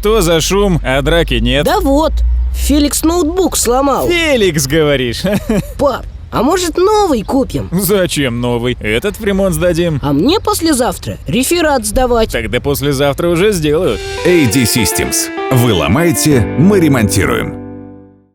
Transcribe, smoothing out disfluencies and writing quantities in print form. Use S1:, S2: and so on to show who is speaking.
S1: Что за шум, а драки нет?
S2: Да вот, Феликс ноутбук сломал.
S1: Феликс, говоришь?
S2: Пап, а может новый купим?
S1: Зачем новый? Этот в ремонт сдадим.
S2: А мне послезавтра реферат сдавать.
S1: Тогда послезавтра уже сделают.
S3: AD Systems. Вы ломаете, мы ремонтируем.